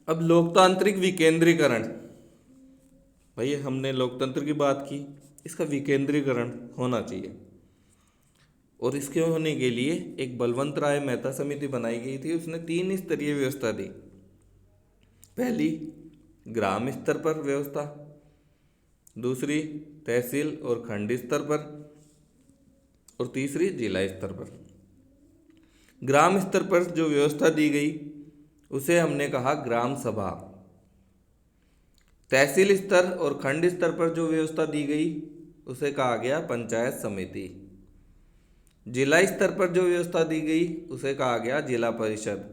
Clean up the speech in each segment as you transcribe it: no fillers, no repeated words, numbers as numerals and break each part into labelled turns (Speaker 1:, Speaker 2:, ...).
Speaker 1: अब लोकतांत्रिक विकेंद्रीकरण, भाई हमने लोकतंत्र की बात की, इसका विकेंद्रीकरण होना चाहिए। और इसके होने के लिए एक बलवंत राय मेहता समिति बनाई गई थी। उसने 3 स्तरीय व्यवस्था दी। पहली ग्राम स्तर पर व्यवस्था, दूसरी तहसील और खंड स्तर पर, और तीसरी जिला स्तर पर। ग्राम स्तर पर जो व्यवस्था दी गई उसे हमने कहा ग्राम सभा। तहसील स्तर और खंड स्तर पर जो व्यवस्था दी गई उसे कहा गया पंचायत समिति। जिला स्तर पर जो व्यवस्था दी गई उसे कहा गया जिला परिषद।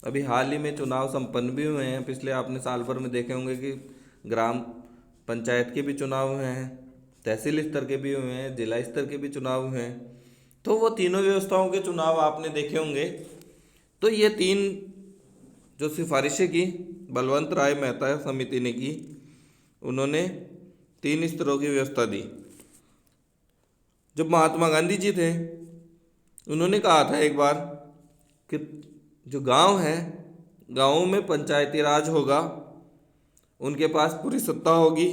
Speaker 1: अभी हाल ही में चुनाव संपन्न भी हुए हैं। पिछले आपने साल भर में देखे होंगे कि ग्राम पंचायत के भी चुनाव हुए हैं, तहसील स्तर के भी हुए हैं, जिला स्तर के भी चुनाव हुए हैं। तो वो तीनों व्यवस्थाओं के चुनाव आपने देखे होंगे। तो ये 3 जो सिफारिशें की बलवंत राय मेहता समिति ने की, उन्होंने 3 स्तरों की व्यवस्था दी। जब महात्मा गांधी जी थे, उन्होंने कहा था एक बार कि जो गांव है, गांवों में पंचायती राज होगा, उनके पास पूरी सत्ता होगी,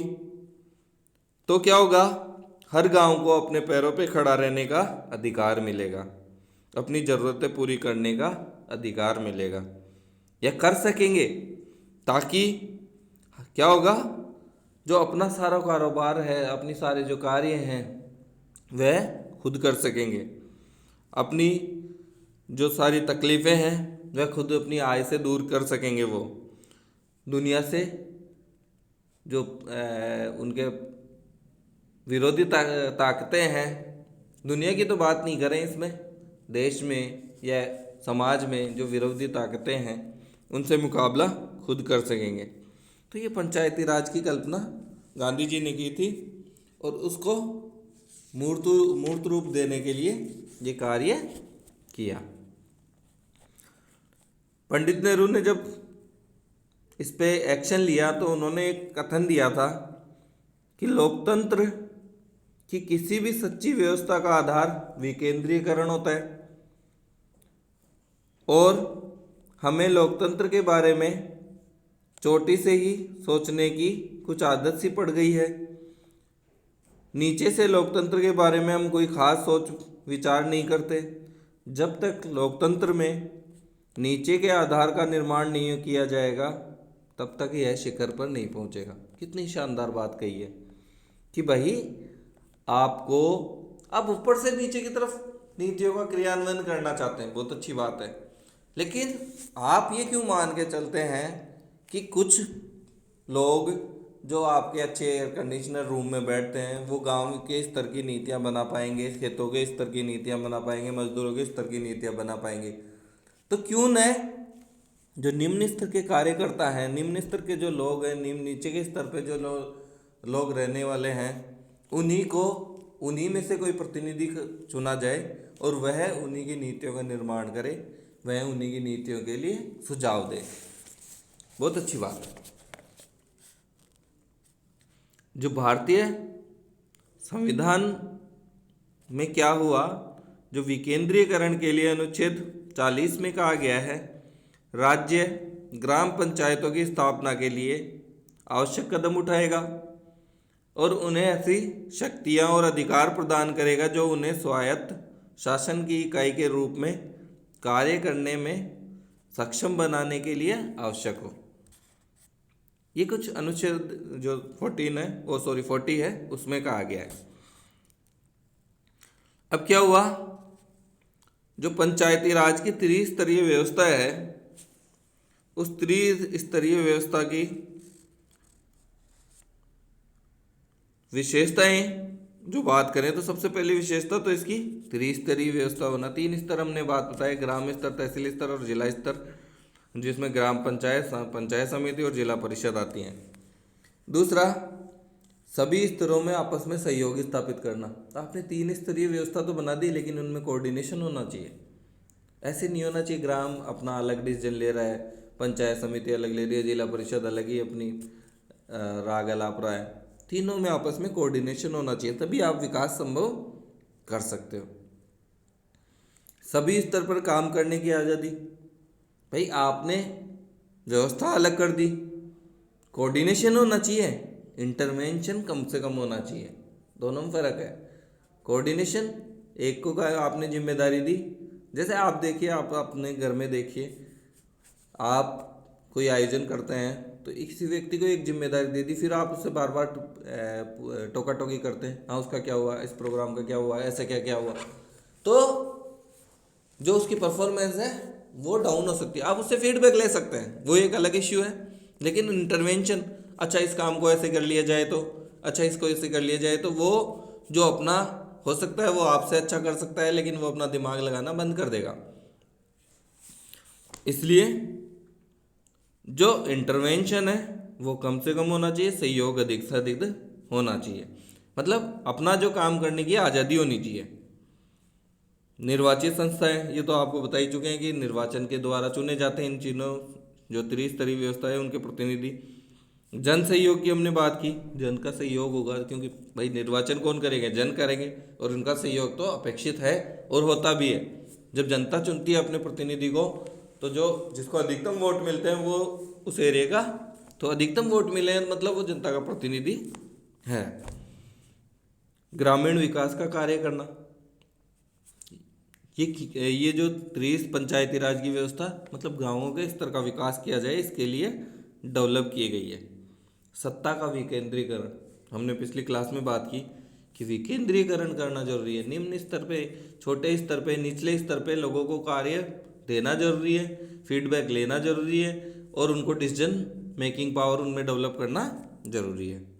Speaker 1: तो क्या होगा, हर गांव को अपने पैरों पे खड़ा रहने का अधिकार मिलेगा, अपनी ज़रूरतें पूरी करने का अधिकार मिलेगा, या कर सकेंगे। ताकि क्या होगा, जो अपना सारा कारोबार है, अपनी सारे जो कार्य हैं वह खुद कर सकेंगे। अपनी जो सारी तकलीफ़ें हैं वह खुद अपनी आय से दूर कर सकेंगे। वो दुनिया से जो उनके विरोधी ताकतें हैं, दुनिया की तो बात नहीं करें, इसमें देश में या समाज में जो विरोधी ताकतें हैं उनसे मुकाबला खुद कर सकेंगे। तो ये पंचायती राज की कल्पना गांधी जी ने की थी और उसको मूर्त रूप देने के लिए ये कार्य किया। पंडित नेहरू ने जब इस पे एक्शन लिया तो उन्होंने एक कथन दिया था कि लोकतंत्र की किसी भी सच्ची व्यवस्था का आधार विकेंद्रीकरण होता है, और हमें लोकतंत्र के बारे में चोटी से ही सोचने की कुछ आदत सी पड़ गई है। नीचे से लोकतंत्र के बारे में हम कोई खास सोच विचार नहीं करते। जब तक लोकतंत्र में नीचे के आधार का निर्माण नहीं किया जाएगा तब तक यह शिखर पर नहीं पहुंचेगा। कितनी शानदार बात कही है कि भाई आपको अब ऊपर से नीचे की तरफ नीतियों का क्रियान्वयन करना चाहते हैं, बहुत अच्छी बात है, लेकिन आप ये क्यों मान के चलते हैं कि कुछ लोग जो आपके अच्छे एयर कंडीशनर रूम में बैठते हैं वो गांव के स्तर की नीतियां बना पाएंगे, खेतों के स्तर की नीतियां बना पाएंगे, मजदूरों के स्तर की नीतियां बना पाएंगे? तो क्यों न जो निम्न स्तर के कार्यकर्ता हैं, निम्न स्तर के जो लोग हैं, निम्न नीचे के स्तर पे जो लोग रहने वाले हैं, उन्हीं में से कोई प्रतिनिधि चुना जाए और वह उन्हीं की नीतियों का निर्माण करे, वह उन्हीं की नीतियों के लिए सुझाव दे। बहुत अच्छी बात है। जो भारतीय संविधान में क्या हुआ, जो विकेंद्रीकरण के लिए अनुच्छेद 40 में कहा गया है, राज्य ग्राम पंचायतों की स्थापना के लिए आवश्यक कदम उठाएगा और उन्हें ऐसी शक्तियां और अधिकार प्रदान करेगा जो उन्हें स्वायत्त शासन की इकाई के रूप में कार्य करने में सक्षम बनाने के लिए आवश्यक हो। ये कुछ अनुच्छेद जो 40 है उसमें कहा गया है। अब क्या हुआ, जो पंचायती राज की त्रिस्तरीय व्यवस्था है, उस त्रिस्तरीय व्यवस्था की विशेषताएं जो बात करें तो सबसे पहली विशेषता तो इसकी त्रिस्तरीय व्यवस्था होना। 3 स्तर हमने बात बताई, ग्राम स्तर, तहसील स्तर और जिला स्तर, जिसमें ग्राम पंचायत, पंचायत समिति और जिला परिषद आती हैं। दूसरा, सभी स्तरों में आपस में सहयोग स्थापित करना। तो आपने 3 स्तरीय व्यवस्था तो बना दी, लेकिन उनमें कोऑर्डिनेशन होना चाहिए। ऐसे नहीं होना चाहिए ग्राम अपना अलग डिसीजन ले रहा है, पंचायत समिति अलग ले रही है, जिला परिषद अलग ही अपनी राग अलाप रहा है। तीनों में आपस में कोऑर्डिनेशन होना चाहिए, तभी आप विकास संभव कर सकते हो। सभी स्तर पर काम करने की आज़ादी। भाई आपने व्यवस्था अलग कर दी। कोऑर्डिनेशन होना चाहिए, इंटरवेंशन कम से कम होना चाहिए, दोनों में फर्क है। कोऑर्डिनेशन, एक को कहा आपने जिम्मेदारी दी, जैसे आप देखिए, आप अपने घर में देखिए, आप कोई आयोजन करते हैं तो किसी व्यक्ति को एक जिम्मेदारी दे दी, फिर आप उससे बार बार टोका टोकी करते हैं, हाँ उसका क्या हुआ, इस प्रोग्राम का क्या हुआ, ऐसा क्या क्या हुआ, तो जो उसकी परफॉर्मेंस है वो डाउन हो सकती है। आप उससे फीडबैक ले सकते हैं, वो एक अलग इश्यू है। लेकिन इंटरवेंशन, अच्छा इस काम को ऐसे कर लिया जाए तो, अच्छा इसको ऐसे कर लिया जाए तो, वो जो अपना हो सकता है वो आपसे अच्छा कर सकता है, लेकिन वो अपना दिमाग लगाना बंद कर देगा। इसलिए जो इंटरवेंशन है वो कम से कम होना चाहिए, सहयोग अधिक से अधिक होना चाहिए। मतलब अपना जो काम करने की आज़ादी होनी चाहिए। निर्वाचित संस्थाएं, ये तो आपको बता ही चुके हैं कि निर्वाचन के द्वारा चुने जाते हैं इन चीज़ों, जो त्रिस्तरीय व्यवस्था है उनके प्रतिनिधि। जन सहयोग की हमने बात की, जन का सहयोग होगा, क्योंकि भाई निर्वाचन कौन करेंगे, जन करेंगे, और उनका सहयोग तो अपेक्षित है और होता भी है। जब जनता चुनती है अपने प्रतिनिधि को, तो जो जिसको अधिकतम वोट मिलते हैं वो उस एरिया का, तो अधिकतम वोट मिले मतलब वो जनता का प्रतिनिधि है। ग्रामीण विकास का कार्य करना, ये जो पंचायती राज की व्यवस्था, मतलब गांवों के स्तर का विकास किया जाए, इसके लिए डेवलप की गई है। सत्ता का विकेंद्रीकरण, हमने पिछली क्लास में बात की कि विकेंद्रीकरण करना जरूरी है। निम्न स्तर पे, छोटे स्तर पे, निचले स्तर पे लोगों को कार्य देना जरूरी है, फीडबैक लेना जरूरी है, और उनको डिसीजन मेकिंग पावर उनमें डेवलप करना जरूरी है।